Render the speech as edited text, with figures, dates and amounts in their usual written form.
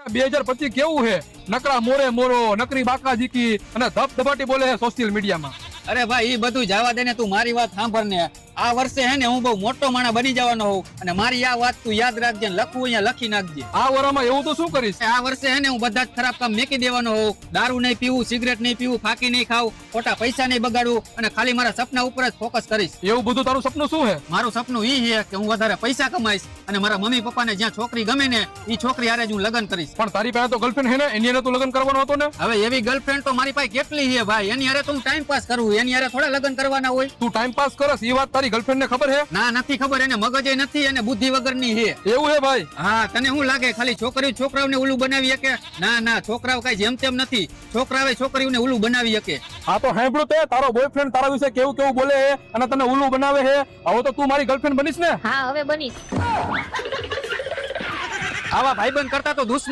2025 કેવું છે? નકરા મોરે મોરો, નકરી બાકા જીકી અને ધબધબાટી બોલે છે સોશિયલ મીડિયામાં. અરે ભાઈ, એ બધું જવા દે ને, તું મારી વાત સાંભળ ને. આ વર્ષે હે ને હું બહુ મોટો માણસ બની જવાનો હોઉં, અને મારી આ વાત તું યાદ રાખજે, લખવું અહીંયા લખી નાખજે. આ વરામાં એવું તો શું કરીશ? આ વર્ષે હે ને હું બધા જ ખરાબ કામ મેકી દેવાનો હોઉં. દારૂ નહીં પીવું, સિગરેટ નહીં પીવું, ફાંકી નહીં ખાવું, ખોટા પૈસા નહીં બગાડવું, અને ખાલી મારા સપના ઉપર જ ફોકસ કરીશ. એવું બધું તારું સપનું શું છે? મારું સપનું ઈ છે કે હું વધારે પૈસા કમાઈશ, અને મારા મમ્મી પપ્પાને જ્યાં છોકરી ગમે ને ઈ છોકરી હારે જ હું લગ્ન કરીશ. પણ તારી પાસે તો ગર્લફ્રેન્ડ હે ને, એની હારે તું લગ્ન કરવાનો હતો ને? હવે એવી ગર્લફ્રેન્ડ તો મારી પાસે કેટલી છે ભાઈ, એની હારે તો હું ટાઈમ પાસ કરું, એની હારે થોડા લગ્ન કરવાના હોય. તું ટાઈમ પાસ કરસ એ વાત તારી ગર્લફ્રેન્ડ ને ખબર છે? ના, નથી ખબર. એને મગજ નથી, અને બુદ્ધિ વગરની છે. એવું હે ભાઈ? હા, તને શું લાગે ખાલી છોકરીઓ છોકરાઓને ઉલ્લુ બનાવી શકે? ના ના, છોકરાઓ કઈ જેમ તેમ નથી, છોકરાઓ છોકરીઓને ઉલ્લુ બનાવી શકે. આ તો સાંભળ્યું તે, તારો બોયફ્રેન્ડ તારા વિશે કેવું કેવું બોલે છે અને તને ઉલ્લુ બનાવે છે. હવે તો તું મારી ગર્લફ્રેન્ડ બનીશ ને? હા, હવે બનીશ. આવા ભાઈબંધ કરતા તો દુશ્મન